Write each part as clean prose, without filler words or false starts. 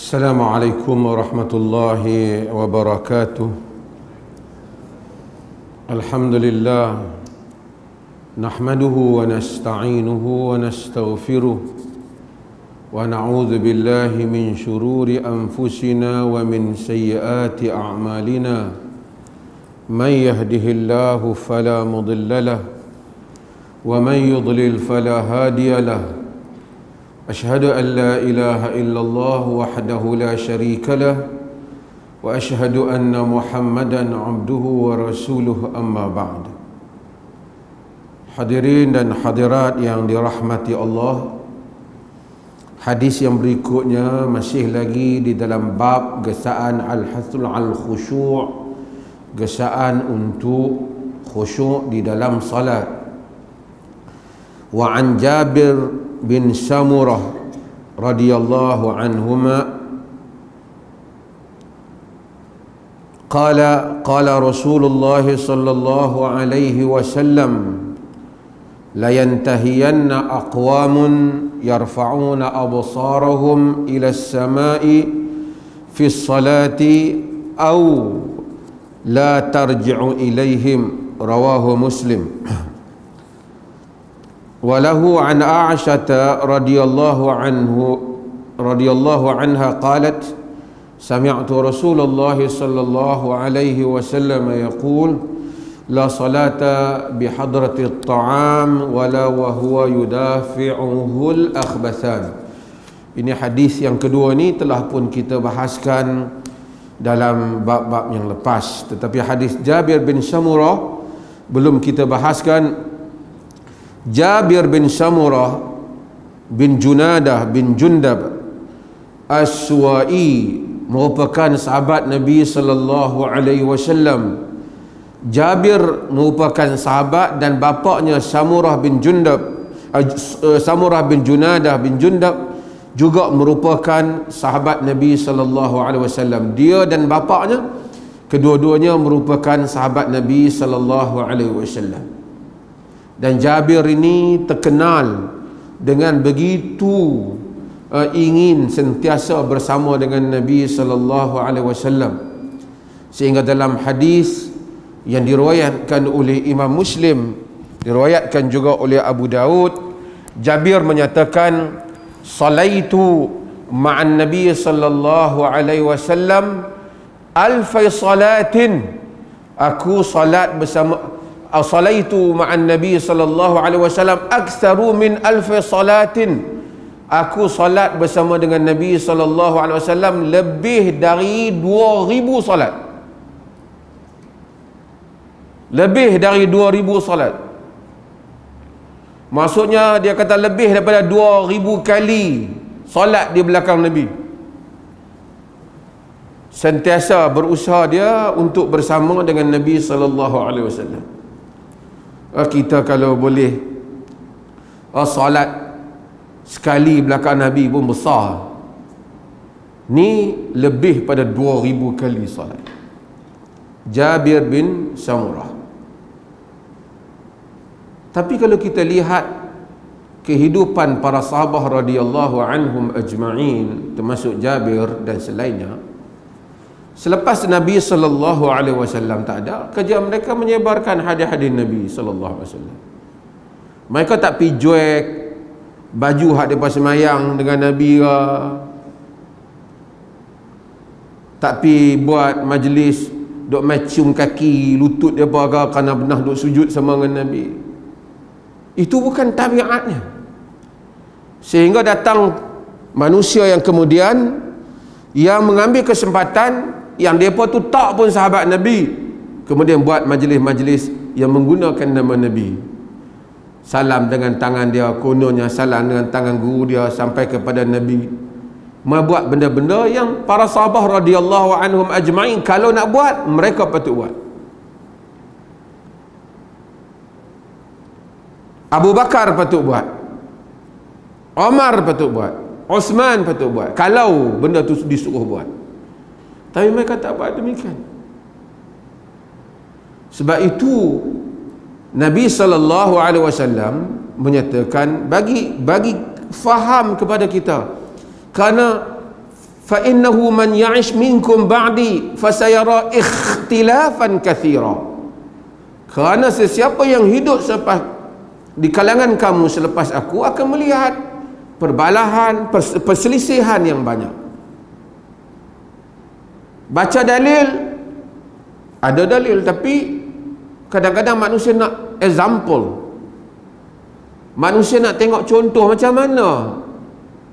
Assalamualaikum warahmatullahi wabarakatuh. Alhamdulillah, nahmaduhu wa nasta'inuhu wa nastaghfiruh wa na'udzu billahi min shururi anfusina wa min sayyiati a'malina. Man yahdihillahu fala mudilla lahu wa man yudlil fala hadiya lahu. أشهد أن لا إله إلا الله وحده لا شريك له وأشهد أن محمدا عبده ورسوله أما بعد. Hadirin dan hadirat yang dirahmati Allah, hadis yang berikutnya masih lagi di dalam bab gesaan al-hathul al-khusyu', gesaan untuk khusyuk di dalam salat. Wa an Jabir bin Samurah radhiyallahu anhuma qala Rasulullah sallallahu alaihi wasallam la yantahiyanna aqwamun yarfa'una absarahum ila as-sama'i fi as-salati aw la tarji'u ilaihim, rawahu Muslim. وله عن عائشة رضي الله عنها قالت سمعت رسول الله صلى الله عليه وسلم يقول لا صلاة بحضرة الطعام ولا وهو يدافعه الأخبثان. Ini hadis yang kedua ni telah pun kita bahaskan dalam bab-bab yang lepas, tetapi hadis Jabir bin Samurah belum kita bahaskan. Jabir bin Samurah bin Junadah bin Jundab As-Suwa'i merupakan sahabat Nabi sallallahu alaihi wasallam. Jabir merupakan sahabat dan bapaknya Samurah bin Junadah bin Jundab juga merupakan sahabat Nabi sallallahu alaihi wasallam. Dia dan bapaknya kedua-duanya merupakan sahabat Nabi sallallahu alaihi wasallam. Dan Jabir ini terkenal dengan begitu ingin sentiasa bersama dengan Nabi sallallahu alaihi wasallam, sehingga dalam hadis yang diriwayatkan oleh Imam Muslim, diriwayatkan juga oleh Abu Daud, Jabir menyatakan salaitu ma'an Nabi sallallahu alaihi wasallam alfai salatin, aku salat bersama salaitu ma'an Nabi sallallahu alaihi wasallam aktsaru min alfi salatin, aku salat bersama dengan Nabi sallallahu alaihi wasallam lebih dari 2000 salat, lebih dari 2000 salat. Maksudnya dia kata lebih daripada 2000 kali salat di belakang Nabi. Sentiasa berusaha dia untuk bersama dengan Nabi sallallahu alaihi wasallam. Kita kalau boleh salat sekali belakang Nabi pun besar, ni lebih pada 2000 kali salat. Jabir bin Samurah. Tapi kalau kita lihat kehidupan para sahabat radhiyallahu anhum ajma'in, termasuk Jabir dan selainnya, selepas Nabi sallallahu alaihi wasallam tak ada, kerja mereka menyebarkan hadis-hadis Nabi sallallahu alaihi wasallam. Mereka tak pi jual baju hak depa semayang dengan Nabi ke, tak pi buat majlis duk macium kaki lutut depa ke kerana pernah duk sujud sama dengan Nabi. Itu bukan tabiatnya. Sehingga datang manusia yang kemudian yang mengambil kesempatan yang mereka tu tak pun sahabat Nabi, kemudian buat majlis-majlis yang menggunakan nama Nabi. Salam dengan tangan dia, kononnya salam dengan tangan guru dia sampai kepada Nabi. Membuat benda-benda yang para sahabat radhiyallahu anhum ajma'in kalau nak buat, mereka patut buat. Abu Bakar patut buat, Umar patut buat, Osman patut buat kalau benda tu disuruh buat. Tapi mereka tak buat demikian. Sebab itu Nabi sallallahu alaihi wasallam menyatakan bagi faham kepada kita, kerana fa innahu man ya'ish minkum ba'di fasayara ikhtilafan katsira. Kerana sesiapa yang hidup selepas di kalangan kamu selepas aku akan melihat perbalahan, perselisihan yang banyak. Baca dalil, ada dalil, tapi kadang-kadang manusia nak example, manusia nak tengok contoh macam mana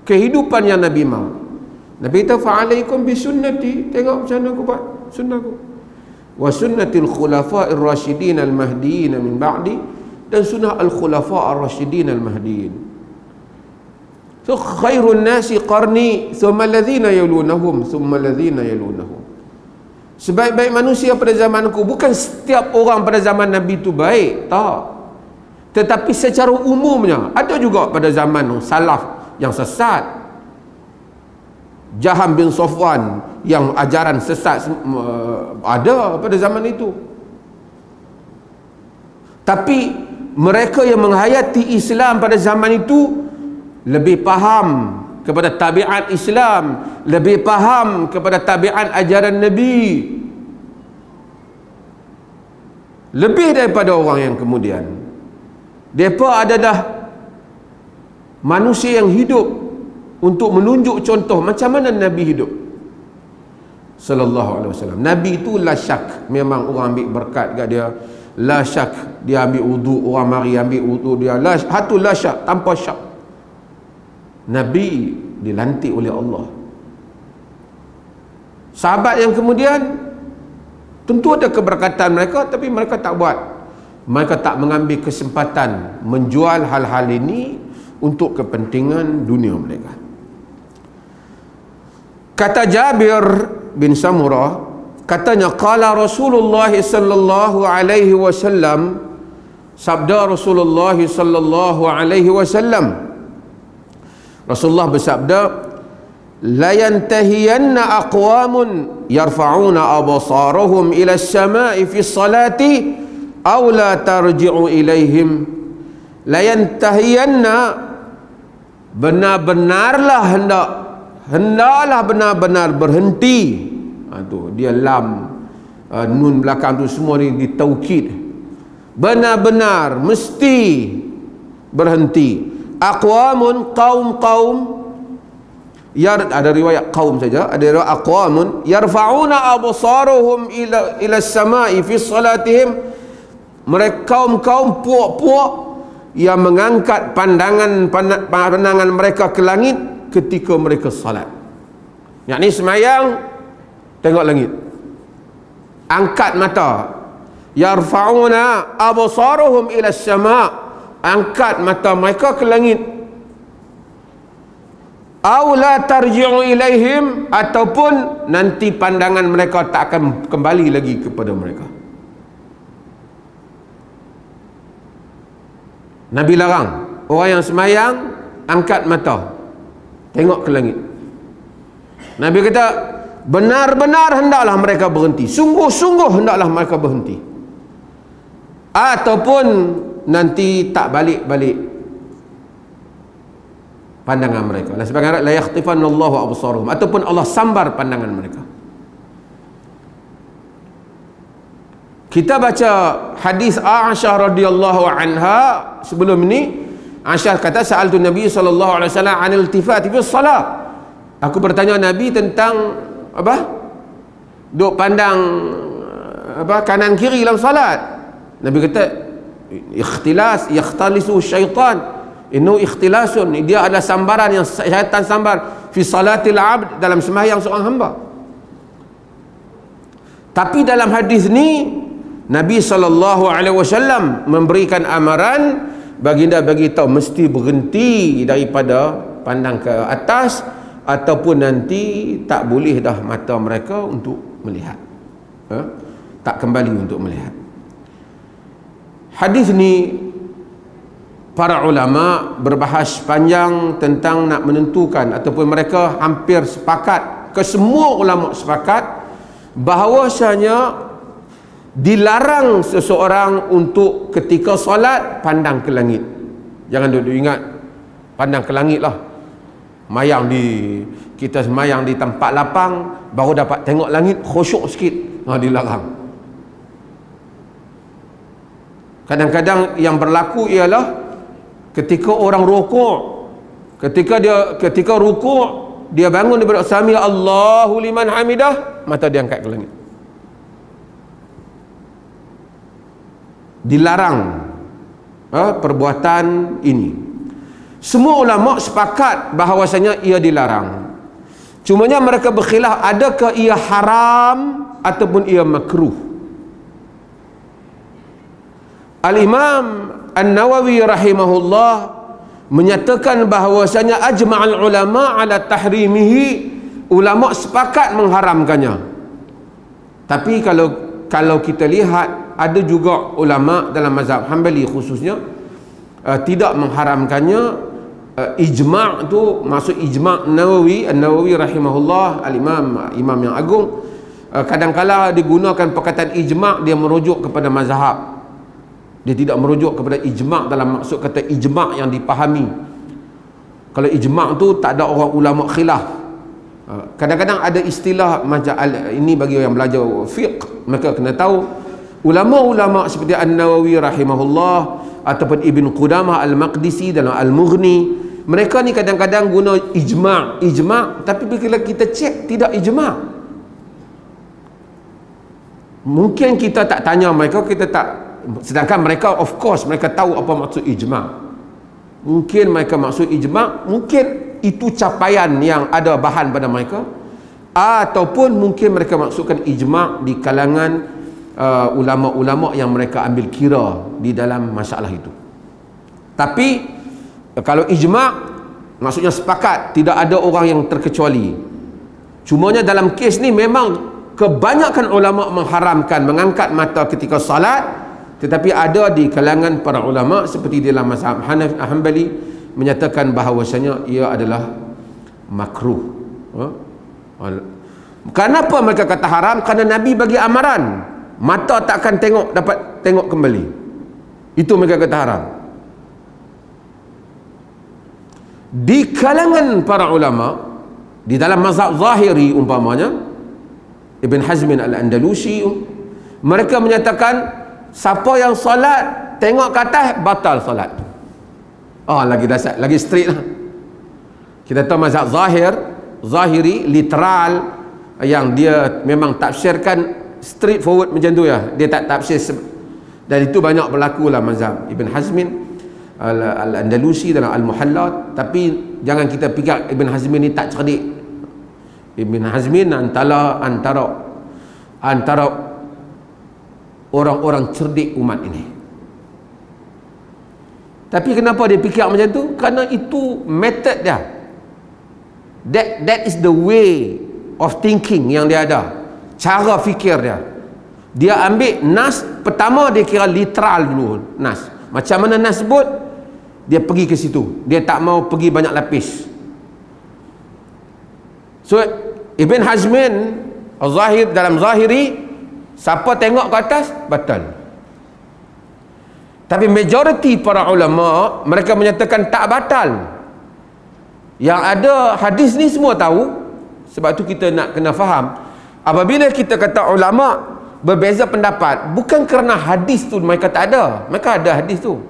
kehidupan yang Nabi mahu. Nabi kata fa'alaikum bisunnati, tengok macam mana aku buat sunnah aku, wa sunnatil khulafa'ir rasyidin al-mahdiin min ba'di, dan sunnah al-khulafa' ar-rasyidin al-mahdiin. So khairun nasi qarni thumma alladhina yalunahum thumma alladhina yalunahum. Sebaik-baik manusia pada zamanku, bukan setiap orang pada zaman Nabi itu baik, tak, tetapi secara umumnya. Ada juga pada zaman salaf yang sesat, Jaham bin Safwan yang ajaran sesat, ada pada zaman itu. Tapi mereka yang menghayati Islam pada zaman itu lebih faham kepada tabiat Islam, lebih faham kepada tabiat ajaran Nabi, lebih daripada orang yang kemudian. Mereka adalah manusia yang hidup untuk menunjuk contoh macam mana Nabi hidup sallallahu alaihi wasallam. Nabi itu la syak, memang orang ambil berkat kat dia, la syak, dia ambil wudu, orang mari ambil wudu dia, la hatu la syak, tanpa syak. Nabi dilantik oleh Allah. Sahabat yang kemudian tentu ada keberkatan mereka, tapi mereka tak buat. Mereka tak mengambil kesempatan menjual hal-hal ini untuk kepentingan dunia mereka. Kata Jabir bin Samurah, katanya qala Rasulullah sallallahu alaihi wasallam, sabda Rasulullah sallallahu alaihi wasallam, Rasulullah bersabda, la yantahiyanna aqwamun yarfa'una absarahum ila as-sama'i fi salati aw la tarji'u ilaihim. La yantahiyanna, benar-benarlah hendaklah benar-benar berhenti. Tu dia lam, nun belakang tu semua ni ditaukid, benar-benar mesti berhenti. Aqwamun, kaum-kaum, ada riwayat kaum saja, ada riwayat aqwamun yarfa'una absaruhum ila as-sama'i fi salatihim. Mereka kaum-kaum puak-puak yang mengangkat pandangan mereka ke langit ketika mereka salat. Yakni semayang tengok langit, angkat mata. Yarfa'una absaruhum ila as-sama', angkat mata mereka ke langit. Aw la tarji'u ilaihim, ataupun nanti pandangan mereka tak akan kembali lagi kepada mereka. Nabi larang orang yang semayang angkat mata tengok ke langit. Nabi kata benar-benar hendaklah mereka berhenti, sungguh-sungguh hendaklah mereka berhenti, ataupun nanti tak balik-balik pandangan mereka. Sebagai la yakhtifanallahu absarahum, ataupun Allah sambar pandangan mereka. Kita baca hadis Aisyah radhiyallahu anha sebelum ini. Aisyah kata sa'altu Nabi sallallahu alaihi wasallam 'anil iltifati fi shalah. Aku bertanya Nabi tentang apa? Duk pandang apa kanan kiri dalam salat. Nabi kata ikhtilas, yakhtalisu syaitan, innahu ikhtilasun, dia adalah sambaran yang syaitan sambar fi salatil abd, dalam sembahyang seorang hamba. Tapi dalam hadis ni Nabi SAW memberikan amaran, baginda bagi tahu mesti berhenti daripada pandang ke atas, ataupun nanti tak boleh dah mata mereka untuk melihat, tak kembali untuk melihat. Hadis ni para ulama berbahas panjang tentang nak menentukan, ataupun mereka hampir sepakat, kesemua ulama sepakat bahawasanya dilarang seseorang untuk ketika solat pandang ke langit. Jangan duduk ingat pandang ke langit lah. Kita semayang di tempat lapang, baru dapat tengok langit, khusyuk sikit, dilarang. Kadang-kadang yang berlaku ialah ketika orang rukuk, ketika rukuk, dia bangun daripada sami Allahu liman hamidah, mata dia angkat ke langit. Dilarang perbuatan ini. Semua ulama sepakat bahawasanya ia dilarang. Cumanya mereka berkhilaf, adakah ia haram ataupun ia makruh. Al-Imam An-Nawawi rahimahullah menyatakan bahawasanya ajma'al ulama ala tahrimihi, ulama sepakat mengharamkannya. Tapi kalau kita lihat, ada juga ulama dalam mazhab Hanbali khususnya tidak mengharamkannya. Ijma' tu maksud ijma' An-Nawawi rahimahullah, imam yang agung, kadang-kala digunakan perkataan ijma', dia merujuk kepada mazhab, dia tidak merujuk kepada ijma' dalam maksud kata ijma' yang dipahami. Kalau ijma' tu tak ada orang ulama khilaf. Kadang-kadang ada istilah macam ini, bagi yang belajar fiqh mereka kena tahu, ulama-ulama seperti An-Nawawi rahimahullah ataupun Ibn Qudamah Al-Maqdisi dalam Al-Mughni, mereka ni kadang-kadang guna ijma', tapi bila kita cek tidak ijma'. Mungkin kita tak tanya mereka, sedangkan mereka of course mereka tahu apa maksud ijma'. Mungkin mereka maksud ijma', mungkin itu capaian yang ada bahan pada mereka, ataupun mungkin mereka maksudkan ijma' di kalangan ulama-ulama yang mereka ambil kira di dalam masalah itu. Tapi kalau ijma' maksudnya sepakat, tidak ada orang yang terkecuali. Cumanya dalam kes ni memang kebanyakan ulama mengharamkan mengangkat mata ketika salat, tetapi ada di kalangan para ulama seperti dalam mazhab Hanbali menyatakan bahawasanya ia adalah makruh. Kenapa mereka kata haram? Kerana Nabi bagi amaran, mata tak akan dapat tengok kembali. Itu mereka kata haram. Di kalangan para ulama di dalam mazhab Zahiri umpamanya Ibn Hazmin Al-Andalusi, mereka menyatakan siapa yang solat tengok ke atas batal solat. Lagi dasar, lagi straight lah. Kita tahu mazhab Zahiri literal, yang dia memang tafsirkan straightforward macam tu ya, dia tak tafsir, dan itu banyak berlaku lah mazhab Ibn Hazmin Al-Andalusi dalam Al-Muhalla. Tapi jangan kita fikir Ibn Hazmin ni tak cerdik. Ibn Hazmin antara orang-orang cerdik umat ini. Tapi kenapa dia fikir macam tu? Kerana itu method dia. That is the way of thinking yang dia ada, cara fikir dia. Dia ambil nas pertama, dia kira literal dulu nas. Macam mana nas sebut, dia pergi ke situ, dia tak mau pergi banyak lapis. So Ibn Hazmin Al-Zahir dalam Zahiri, siapa tengok ke atas batal. Tapi majoriti para ulama mereka menyatakan tak batal. Yang ada hadis ni semua tahu. Sebab tu kita nak kena faham, apabila kita kata ulama berbeza pendapat, bukan kerana hadis tu mereka tak ada, mereka ada hadis tu.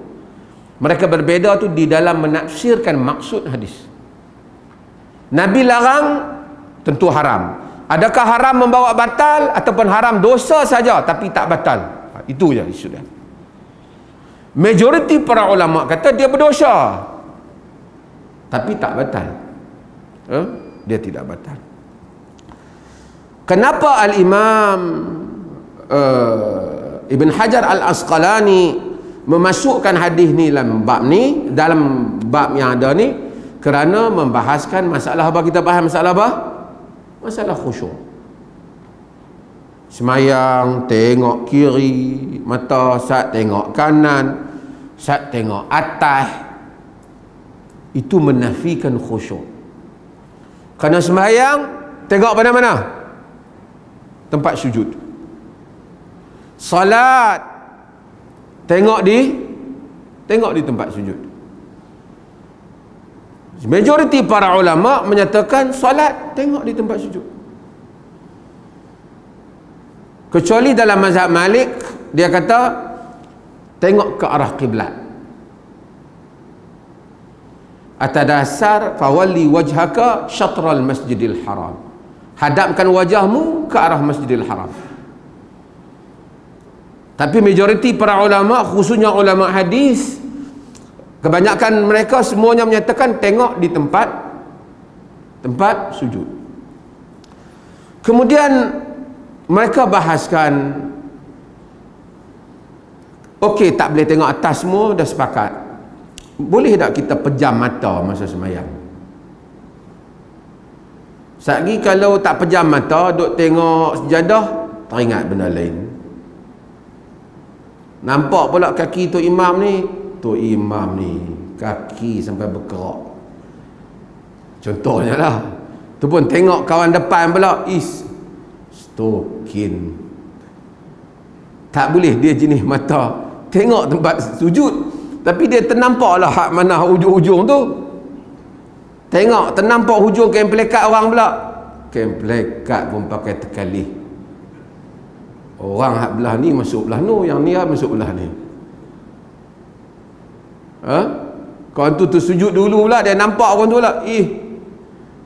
Mereka berbeza tu di dalam menafsirkan maksud hadis. Nabi larang, tentu haram. Adakah haram membawa batal ataupun haram dosa saja tapi tak batal? Itu je isu dia. Majoriti para ulama kata dia berdosa tapi tak batal. Dia tidak batal. Kenapa Al-Imam Ibn Hajar Al-Asqalani memasukkan hadis ni dalam bab ni, dalam bab yang ada ni? Kerana membahaskan masalah apa kita bahas, masalah apa? Masalah khusyuk. Semayang tengok kiri mata, saat tengok kanan, saat tengok atas, itu menafikan khusyuk. Kerana semayang tengok pada mana? Tempat sujud. Salat tengok di tempat sujud. Majoriti para ulama menyatakan solat tengok di tempat sujud. Kecuali dalam mazhab Malik, dia kata tengok ke arah kiblat. Atas dasar fawalli wajhaka syatral masjidil haram, hadapkan wajahmu ke arah masjidil haram. Tapi majoriti para ulama, khususnya ulama hadis, kebanyakan mereka semuanya menyatakan tengok di tempat sujud. Kemudian mereka bahaskan, okey, tak boleh tengok atas semua, dah sepakat. Boleh tak kita pejam mata masa sembahyang? Satgi kalau tak pejam mata, duk tengok sejadah, teringat benda lain. Nampak pula kaki tu imam ni, kaki sampai berkerak. Contohnya lah. Tu pun tengok kawan depan pula, stokin. Tak boleh dia jenis mata tengok tempat sujud, tapi dia ternampak lah hak mana ujung-ujung tu. Tengok ternampak hujung kain pelekat orang pula. Kain pelekat pun pakai tekalih. Orang hak belah ni masuk belah nu, yang ni masuk belah ni. Kawan tu tersujud dulu pula, dia nampak orang tu pula,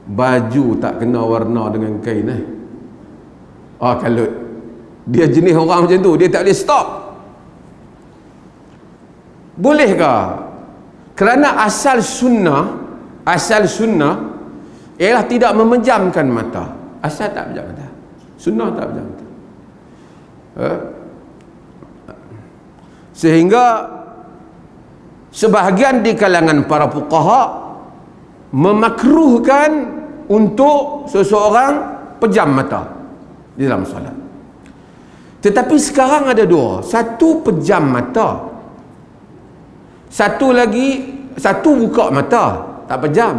baju tak kena warna dengan kain kalau dia jenis orang macam tu, dia tak boleh stop. Bolehkah? Kerana asal sunnah ialah tidak memejamkan mata. Asal tak pejam mata, sunnah tak pejam mata. Sehingga sebahagian di kalangan para fuqaha memakruhkan untuk seseorang pejam mata di dalam solat. Tetapi sekarang ada dua, satu pejam mata, satu buka mata tak pejam,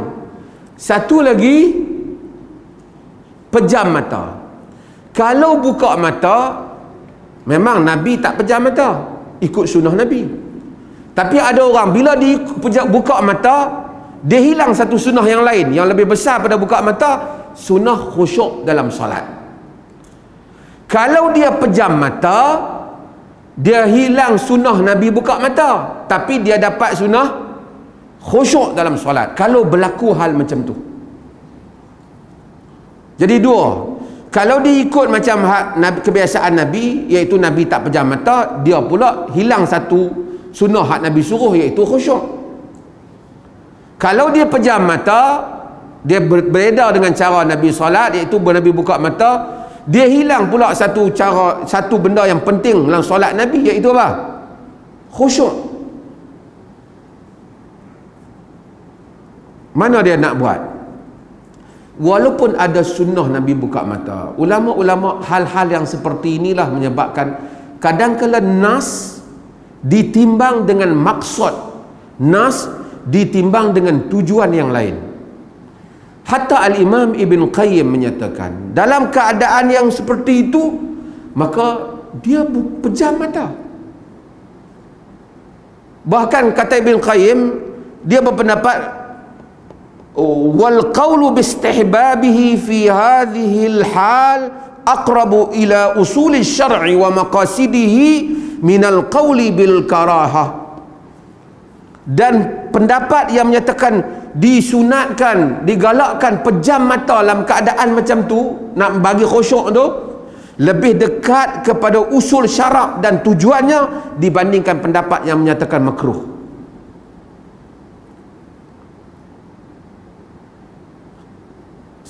satu lagi pejam mata. Kalau buka mata, memang Nabi tak pejam mata, ikut sunnah Nabi. Tapi ada orang bila dia buka mata, dia hilang satu sunnah yang lain yang lebih besar pada buka mata, sunnah khusyuk dalam solat. Kalau dia pejam mata, dia hilang sunnah Nabi buka mata, tapi dia dapat sunnah khusyuk dalam solat. Kalau berlaku hal macam tu, jadi dua. Kalau dia ikut macam kebiasaan Nabi, iaitu Nabi tak pejam mata, dia pula hilang satu sunnah hak Nabi suruh, iaitu khusyuk. Kalau dia pejam mata, dia beredar dengan cara Nabi solat, iaitu Nabi buka mata, dia hilang pula satu benda yang penting dalam solat Nabi, iaitu apa? Khusyuk. Mana dia nak buat? Walaupun ada sunnah Nabi buka mata, ulama-ulama hal-hal yang seperti inilah menyebabkan kadang-kala nas ditimbang dengan maksud, nas ditimbang dengan tujuan yang lain. Hatta Al-Imam Ibn Qayyim menyatakan, dalam keadaan yang seperti itu, maka dia pejam mata. Bahkan kata Ibn Qayyim, dia berpendapat, wal qawlu bistihbabihi fi hadhihi al-hal aqrabu ila usuli syar'i wa maqasidihi minal qawli bil karahah. Dan pendapat yang menyatakan disunatkan, digalakkan pejam mata dalam keadaan macam tu, nak bagi khusyuk tu, lebih dekat kepada usul syarak dan tujuannya dibandingkan pendapat yang menyatakan makruh.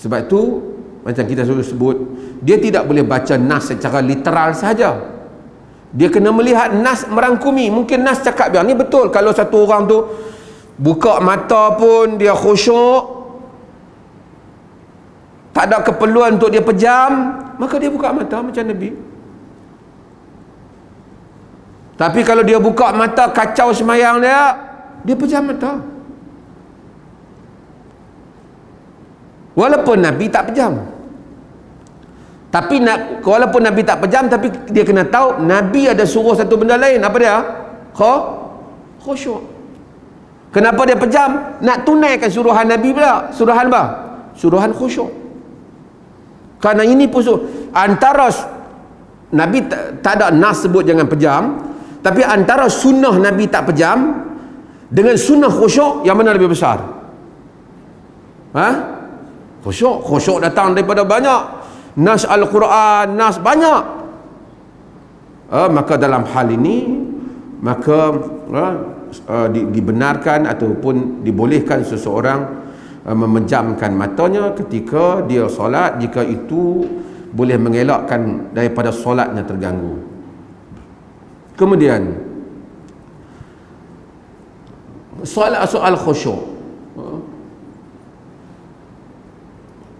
Sebab itu macam kita selalu sebut, dia tidak boleh baca nas secara literal sahaja. Dia kena melihat nas merangkumi. Mungkin nas cakap biar ni betul, kalau satu orang tu buka mata pun dia khusyuk, tak ada keperluan untuk dia pejam, maka dia buka mata macam Nabi. Tapi kalau dia buka mata kacau semayang dia pejam mata. Walaupun Nabi tak pejam, tapi walaupun Nabi tak pejam, tapi dia kena tahu Nabi ada suruh satu benda lain. Apa dia? Khusyuk. Kenapa dia pejam? Nak tunaikan suruhan Nabi pula. Suruhan apa? Suruhan khusyuk. Kerana ini pun antara Nabi tak ada nas sebut jangan pejam, tapi antara sunnah Nabi tak pejam dengan sunnah khusyuk, yang mana lebih besar? Khusyuk datang daripada banyak nas Al-Quran, nas banyak. Maka dalam hal ini, maka dibenarkan ataupun dibolehkan seseorang memejamkan matanya ketika dia solat, jika itu boleh mengelakkan daripada solatnya terganggu. Kemudian soal khusyuk,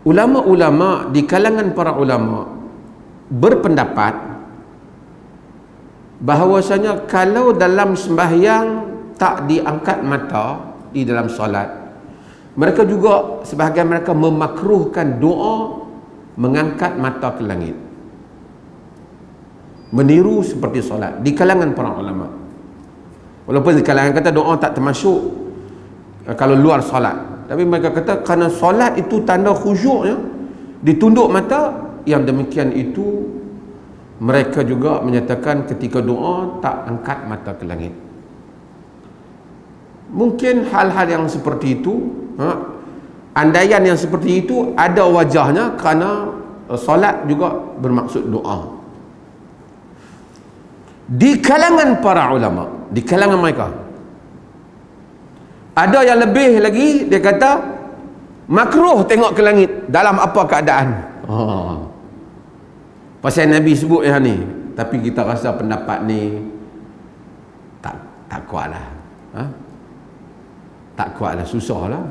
ulama-ulama, di kalangan para ulama berpendapat bahawasanya kalau dalam sembahyang tak diangkat mata di dalam solat, mereka juga, sebahagian mereka memakruhkan doa mengangkat mata ke langit, meniru seperti solat, di kalangan para ulama. Walaupun di kalangan kata doa tak termasuk kalau luar solat, tapi mereka kata kerana solat itu tanda khusyuknya, ditunduk mata, yang demikian itu mereka juga menyatakan ketika doa tak angkat mata ke langit. Mungkin hal-hal yang seperti itu, andaian yang seperti itu ada wajahnya, kerana solat juga bermaksud doa. Di kalangan para ulama, di kalangan mereka ada yang lebih lagi, dia kata makruh tengok ke langit dalam apa keadaan. Pasal Nabi sebut yang ni, tapi kita rasa pendapat ni tak kuat lah. Tak kuat lah, susah lah.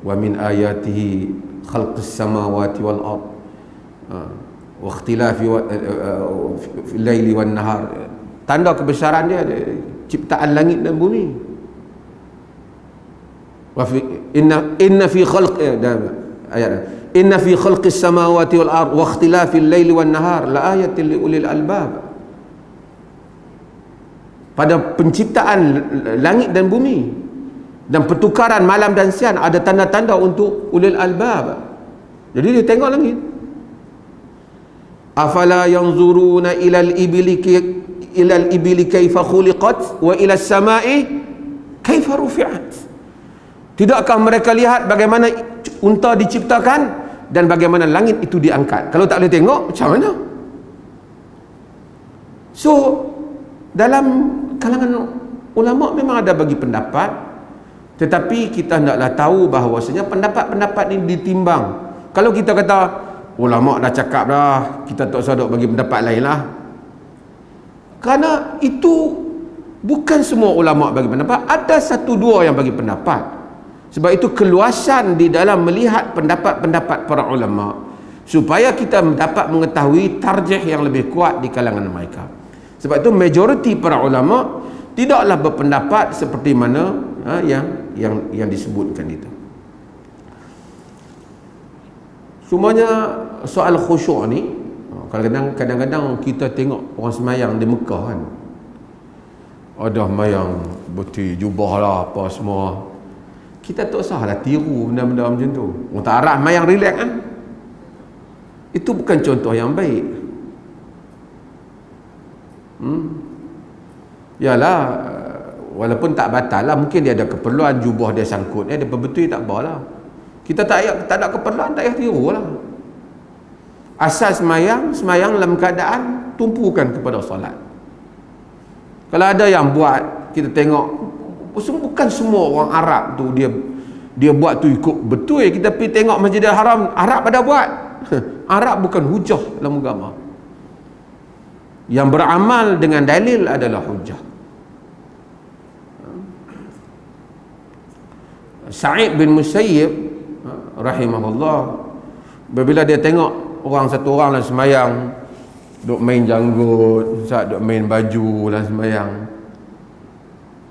Wa min ayatihi khalqis samawati wal ard wa ikhtilafi fil laili wan nahar. Tanda kebesaran dia ciptaan langit dan bumi. Wa fi inna fi khalq ayat inna fi khalqis samawati wal ard wa ikhtilafil laili wan nahar la ayatin li ulil albab. Pada penciptaan langit dan bumi dan pertukaran malam dan siang ada tanda-tanda untuk ulil albab. Jadi dia tengok langit. Afala yanzuruna ilal ibili kaifa khuliqat wa ila samai kaifa rufi'at. Tidakkah mereka lihat bagaimana unta diciptakan dan bagaimana langit itu diangkat? Kalau tak boleh tengok, macam mana? So dalam kalangan ulama memang ada bagi pendapat, tetapi kita hendaklah tahu bahawasanya pendapat-pendapat ini ditimbang. Kalau kita kata ulama dah cakap dah, kita tak usah bagi pendapat lain lah, kerana itu bukan semua ulama bagi pendapat, ada satu dua yang bagi pendapat. Sebab itu keluasan di dalam melihat pendapat-pendapat para ulama, supaya kita dapat mengetahui tarjih yang lebih kuat di kalangan mereka. Sebab itu majoriti para ulama tidaklah berpendapat seperti mana yang disebutkan itu. Semuanya soal khusyuk ni, kadang-kadang kita tengok orang semayang di Mekah kan, ada semayang berti jubah lah apa semua. Kita tak usahlah tiru benda-benda macam tu. Orang tak arah semayang relax kan. Itu bukan contoh yang baik. Yalah, walaupun tak batal lah, mungkin dia ada keperluan, jubah dia sangkut, dia betul tak apa lah. Kita tak ada keperluan, tak payah tiru lah. Asal semayang dalam keadaan tumpukan kepada solat. Kalau ada yang buat, kita tengok bukan semua orang Arab tu dia buat tu ikut betul. Kita pergi tengok Masjidil Haram, Arab pada buat. Arab bukan hujah dalam agama. Yang beramal dengan dalil adalah hujah. Sa'id bin Musayyib rahimahullah, bila dia tengok satu orang lah semayang duk main janggut, duk main baju lah semayang,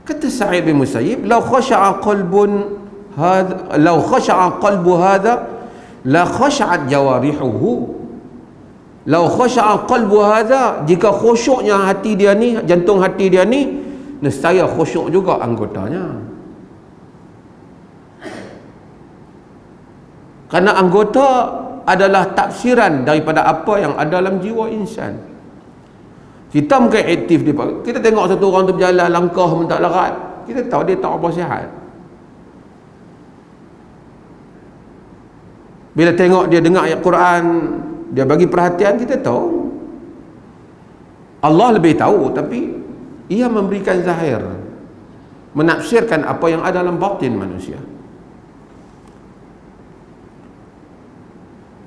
kata Sa'id bin Musayyib, law khasha'a qalbu hadha la khasha'at jawarihuhu. Lau khasha'a qalbu hadha, jika khusyuknya hati dia ni, jantung hati dia ni, nescaya khusyuk juga anggotanya. Kerana anggota adalah tafsiran daripada apa yang ada dalam jiwa insan. Kita mungkin aktif dia. Kita tengok satu orang tu berjalan langkah pun tak larat, kita tahu dia tak apa sihat. Bila tengok dia dengar ayat Quran, dia bagi perhatian, kita tahu. Allah lebih tahu, tapi ia memberikan zahir, menafsirkan apa yang ada dalam batin manusia.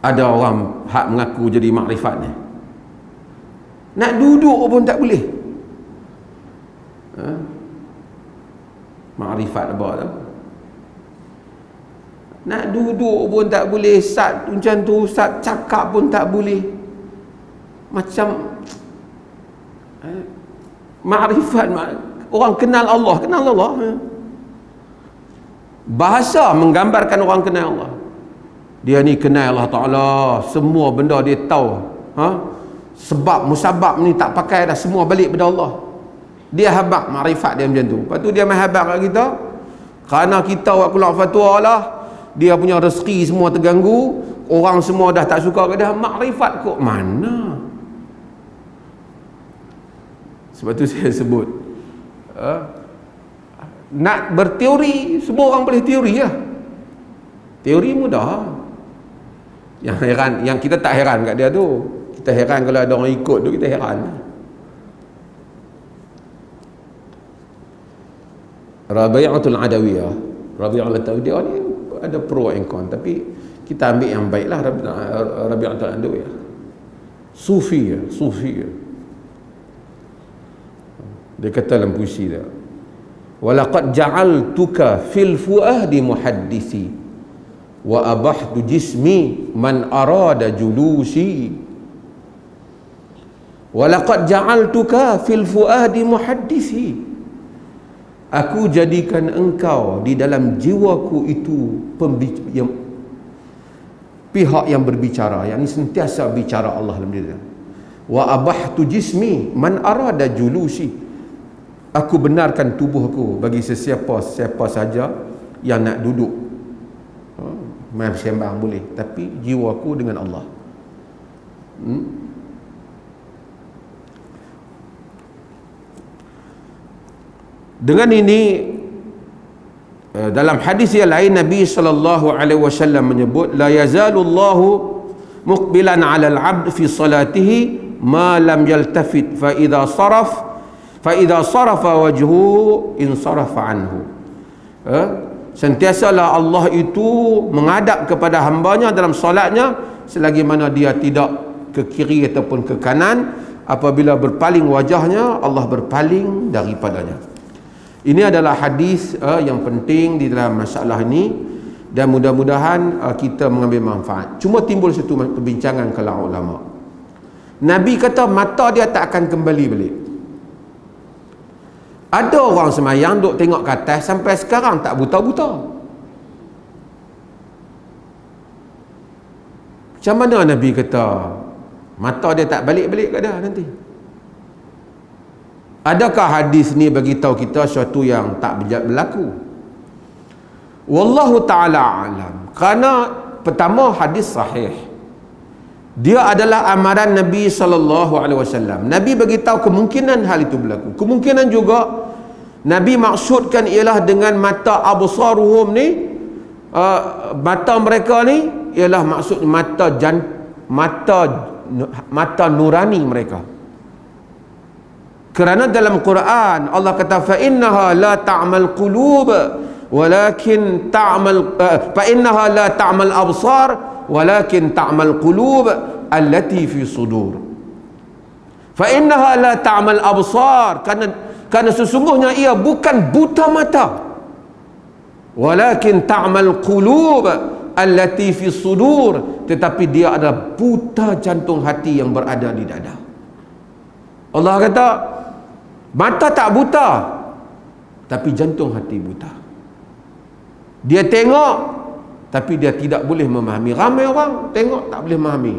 Ada orang hak mengaku jadi makrifat ni, nak duduk pun tak boleh. Makrifat apa tu? Nak duduk pun tak boleh. Ustaz macam tu, Ustaz cakap pun tak boleh. Macam makrifat, orang kenal Allah, bahasa menggambarkan orang kenal Allah. Dia ni kenal Allah Ta'ala, semua benda dia tahu. Sebab musabab ni tak pakai dah, semua balik pada Allah. Dia habaq makrifat dia macam tu. Lepas tu dia main habaq kat kita, kerana kita buat keluar fatwa lah, dia punya rezeki semua terganggu, orang semua dah tak suka kat dia. Makrifat kok mana? Sebab tu saya sebut, nak berteori, semua orang boleh teori lah. Teori mudah. Yang heran, yang kita tak heran kat dia tu, kita heran kalau ada orang ikut tu, kita heran. Rabi'atul Adawiyah, Rabi'atul Adawiyah ni ada pro and con, tapi kita ambil yang baik lah. Rabi'atul Adawiyah Sufi. Dia kata dalam puisi dia, walaqad ja'altuka fil fuadi muhaddisi wa abahtu jismi man arada julusi. Walaqad ja'altuka fil fuadi muhaddisi, aku jadikan engkau di dalam jiwaku itu pihak yang berbicara, yang sentiasa bicara Allah dalam diri. Wa abahtu jismi man arada julusi, aku benarkan tubuhku bagi sesiapa saja yang nak duduk. Main sembang boleh, tapi jiwaku dengan Allah. Dengan ini, dalam hadis yang lain Nabi SAW menyebut, la yazalullahu muqbilan 'ala al-'abd fi salatihi ma lam yaltafit fa idza sarafa wajhu insarafa anhu. Sentiasalah Allah itu menghadap kepada hambanya dalam solatnya selagi mana dia tidak ke kiri ataupun ke kanan. Apabila berpaling wajahnya, Allah berpaling daripadanya. Ini adalah hadis yang penting di dalam masalah ini, dan mudah-mudahan kita mengambil manfaat. Cuma timbul satu perbincangan kalangan ulama. Nabi kata mata dia tak akan kembali balik. Ada orang semayang duk tengok ke atas sampai sekarang tak buta-buta. Macam mana Nabi kata mata dia tak balik-balik ke dia nanti? Adakah hadis ni bagi tahu kita sesuatu yang tak berlaku? Wallahu ta'ala alam. Kerana pertama, hadis sahih, dia adalah amaran Nabi SAW. Nabi bagi tahu kemungkinan hal itu berlaku. Kemungkinan juga Nabi maksudkan ialah dengan mata absaruhum ni, mata mereka ni ialah maksud mata nurani mereka. Kerana dalam Quran Allah kata fa innaha la ta'mal qulub walakin ta'mal fa innaha la ta'mal absar walakin ta'mal qulub allati fi sudur. Fa innaha la ta'mal absar, kerana sesungguhnya ia bukan buta mata, walakin ta'mal qulub allati fi sudur, tetapi dia adalah buta jantung hati yang berada di dada. Allah kata mata tak buta, tapi jantung hati buta. Dia tengok, tapi dia tidak boleh memahami. Ramai orang tengok tak boleh memahami.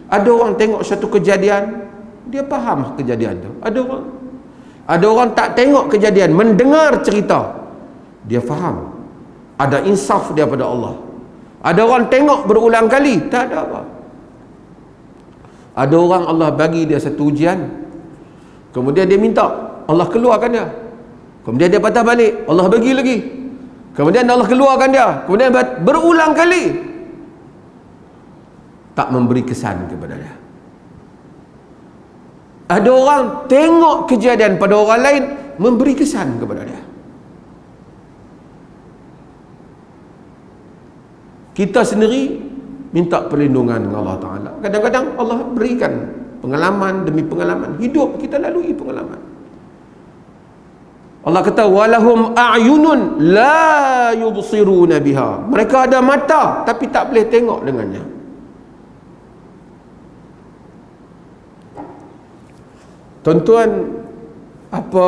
Ada orang tengok satu kejadian, dia faham kejadian tu. Ada orang Ada orang tak tengok kejadian, mendengar cerita, dia faham. Ada insaf daripada Allah. Ada orang tengok berulang kali, tak ada apa. Ada orang Allah bagi dia satu ujian, kemudian dia minta, Allah keluarkan dia. Kemudian dia patah balik, Allah bagi lagi. Kemudian Allah keluarkan dia. Kemudian berulang kali, tak memberi kesan kepada dia. Ada orang tengok kejadian pada orang lain, memberi kesan kepada dia. Kita sendiri minta perlindungan dengan Allah Ta'ala. Kadang-kadang Allah berikan pengalaman demi pengalaman. Hidup kita lalui pengalaman. Allah kata, walahum a'yunun la yubsiruna biha. Mereka ada mata tapi tak boleh tengok dengannya. Tuan-tuan, apa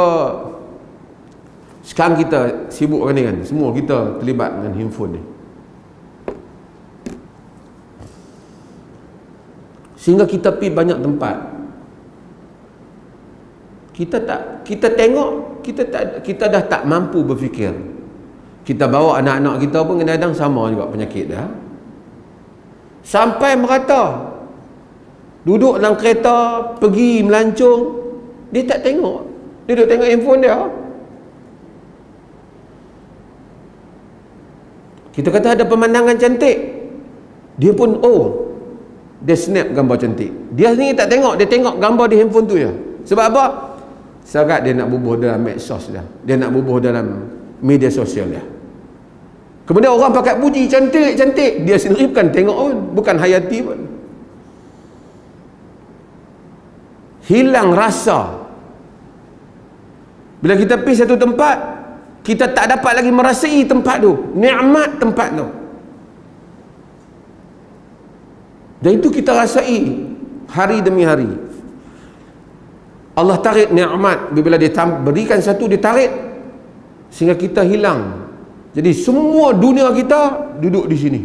sekarang kita sibuk kan ni kan? Semua kita terlibat dengan handphone ni. Sehingga kita pergi banyak tempat, kita tengok, kita dah tak mampu berfikir. Kita bawa anak-anak kita pun kadang-kadang sama juga penyakit dah. Sampai merata duduk dalam kereta pergi melancong, dia tak tengok, dia duduk tengok handphone dia. Kita kata ada pemandangan cantik, dia pun dia snap gambar cantik. Dia sendiri tak tengok, dia tengok gambar di handphone tu je. Sebab apa? Sangat dia nak bubuh dalam medsos dia. Dia nak bubuh dalam media sosial dia. Kemudian orang pakai puji, cantik-cantik, dia sendiri bukan tengok pun, bukan hayati pun. Hilang rasa. Bila kita pergi satu tempat, kita tak dapat lagi merasai tempat tu, nikmat tempat tu. Dan itu kita rasai hari demi hari. Allah tarik nikmat, bila dia berikan satu, dia tarik sehingga kita hilang. Jadi semua dunia kita duduk di sini.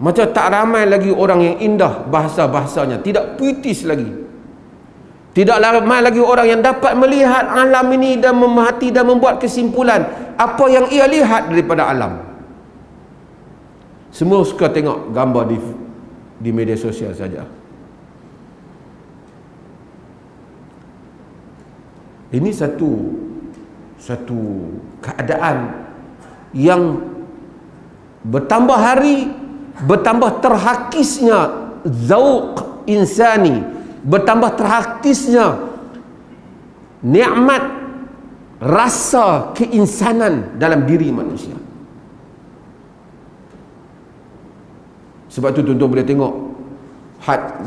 Macam tak ramai lagi orang yang indah bahasa-bahasanya, tidak puitis lagi. Tidak ramai lagi orang yang dapat melihat alam ini dan memerhati dan membuat kesimpulan apa yang ia lihat daripada alam. Semua suka tengok gambar di media sosial saja. Ini satu keadaan yang bertambah hari, bertambah terhakisnya zauq insani, bertambah terhakisnya nikmat rasa keinsanan dalam diri manusia. Sebab tu tuan-tuan boleh tengok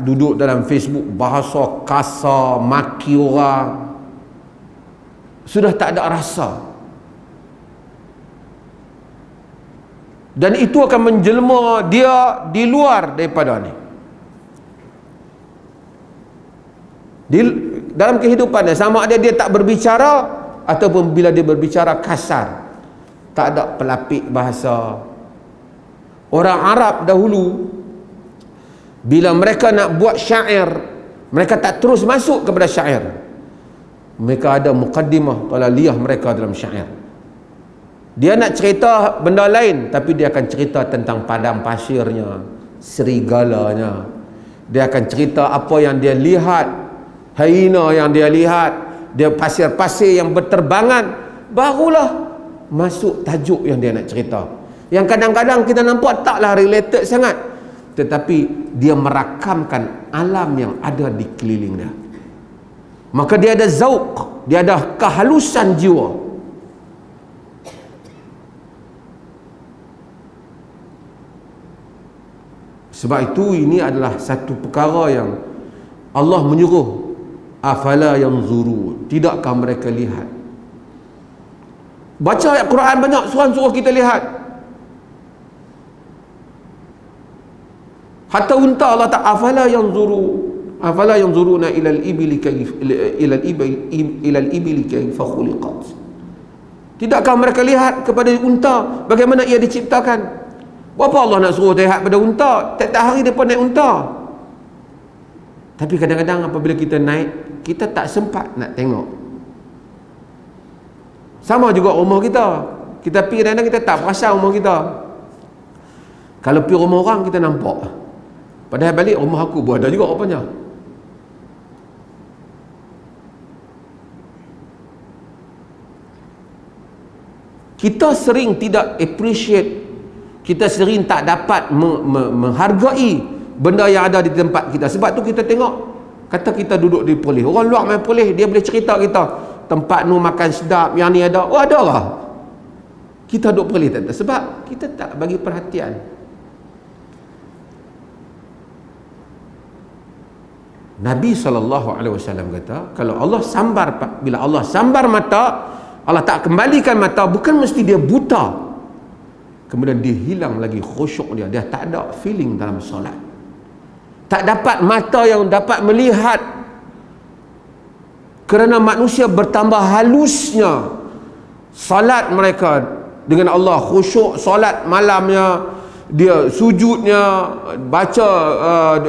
duduk dalam Facebook bahasa kasar, maki orang, sudah tak ada rasa. Dan itu akan menjelma dia di luar daripada ni. Dalam kehidupannya, sama ada dia tak berbicara ataupun bila dia berbicara kasar, tak ada pelapik bahasa. Orang Arab dahulu, bila mereka nak buat syair, mereka tak terus masuk kepada syair. Mereka ada muqaddimah, talaliyah mereka dalam syair. Dia nak cerita benda lain, tapi dia akan cerita tentang padang pasirnya, serigalanya. Dia akan cerita apa yang dia lihat, hyena yang dia lihat, dia pasir-pasir yang berterbangan. Barulah masuk tajuk yang dia nak cerita, yang kadang-kadang kita nampak taklah related sangat, tetapi dia merakamkan alam yang ada di keliling dia. Maka dia ada zauq, dia ada kehalusan jiwa. Sebab itu ini adalah satu perkara yang Allah menyuruh, afala yanzuru, tidakkah mereka lihat? Baca ayat Quran banyak, suruh kita lihat. Hatta unta Allah tak afala yanzuruna ila al-ibli kayfa khuliqat. Tidakkah mereka lihat kepada unta bagaimana ia diciptakan? Berapa Allah nak suruh lihat pada unta? Tiap hari depa naik unta. Tapi kadang-kadang apabila kita naik, kita tak sempat nak tengok. Sama juga rumah kita. Kita pergi kadang-kadang kita tak perasan rumah kita. Kalau pergi rumah orang kita nampak. Padahal balik rumah aku pun ada juga rupanya. Kita sering tidak appreciate, kita sering tak dapat menghargai benda yang ada di tempat kita. Sebab tu kita tengok, kata kita duduk di Perlis, orang luar main Perlis, dia boleh cerita kita tempat nu makan sedap, yang ni ada. Oh, ada lah. Kita duduk Perlis tak ada. Sebab kita tak bagi perhatian. Nabi SAW kata, kalau Allah sambar, bila Allah sambar mata, Allah tak kembalikan mata, bukan mesti dia buta, kemudian dia hilang lagi khusyuk dia, dia tak ada feeling dalam solat, tak dapat mata yang dapat melihat, kerana manusia bertambah halusnya solat mereka dengan Allah, khusyuk solat malamnya, dia sujudnya, baca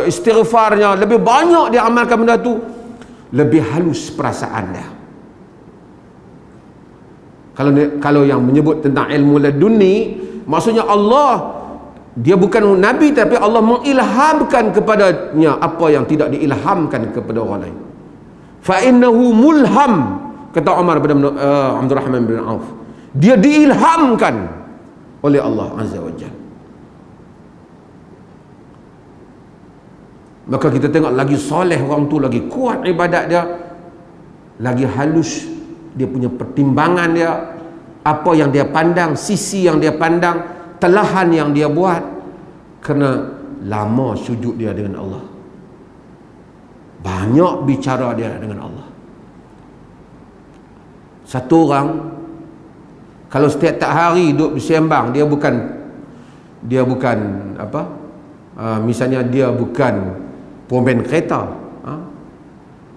istighfarnya, lebih banyak dia amalkan benda tu, lebih halus perasaan dia. Kalau yang menyebut tentang ilmu laduni, maksudnya Allah, dia bukan Nabi, tapi Allah mengilhamkan kepadanya apa yang tidak diilhamkan kepada orang lain. Fa innahu mulham, kata Umar bin Abdul Rahman bin Auf, dia diilhamkan oleh Allah Azza wa Jalla. Maka kita tengok lagi soleh orang tu, lagi kuat ibadat dia, lagi halus dia punya pertimbangan dia, apa yang dia pandang, sisi yang dia pandang, telahan yang dia buat, kerana lama sujud dia dengan Allah, banyak bicara dia dengan Allah. Satu orang kalau setiap hari duduk bersembang, dia bukan apa, misalnya dia bukan pemain kereta,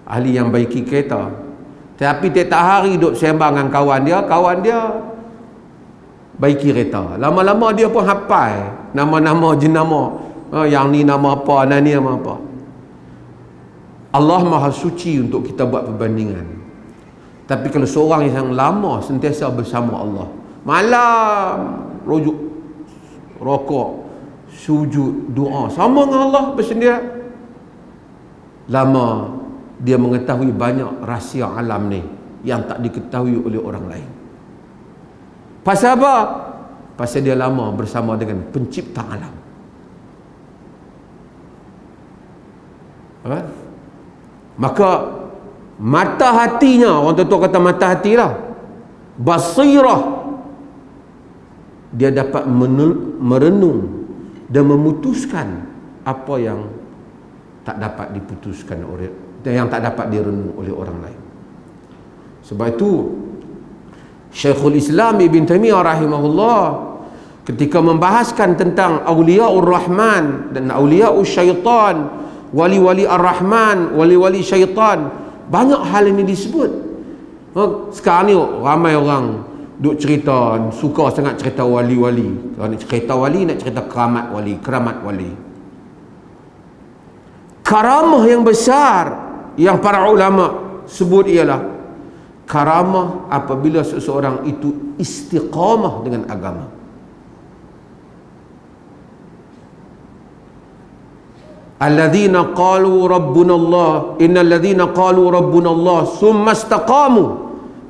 ahli yang baiki kereta, tapi tiap hari duduk sembang dengan kawan dia baiki kereta. Lama-lama dia pun hafal nama-nama jenama, yang ni nama apa, dan ni nama apa. Allah Maha Suci untuk kita buat perbandingan. Tapi kalau seorang yang lama sentiasa bersama Allah, malam rujuk, rokok, sujud, doa sama dengan Allah bersendirian, lama dia mengetahui banyak rahsia alam ni yang tak diketahui oleh orang lain. Pasal apa? Pasal dia lama bersama dengan pencipta alam. Apa? Maka mata hatinya, orang tua kata mata hati lah, basirah, dia dapat merenung dan memutuskan apa yang tak dapat diputuskan oleh, yang tak dapat direnung oleh orang lain. Sebab itu Syekhul Islam Ibn Taimiyah rahimahullah ketika membahaskan tentang Auliyaur Rahman dan Auliyaur Syaitan, wali-wali Ar-Rahman, wali-wali Syaitan, banyak hal ini disebut. Sekarang ni ramai orang duk cerita, suka sangat cerita wali-wali. Kalau nak cerita wali, nak cerita keramat wali, keramat wali. Karamah yang besar yang para ulama sebut ialah karamah apabila seseorang itu istiqamah dengan agama. Alladzina qalu rabbuna Allah, innal ladzina qalu rabbuna Allah summa istaqamu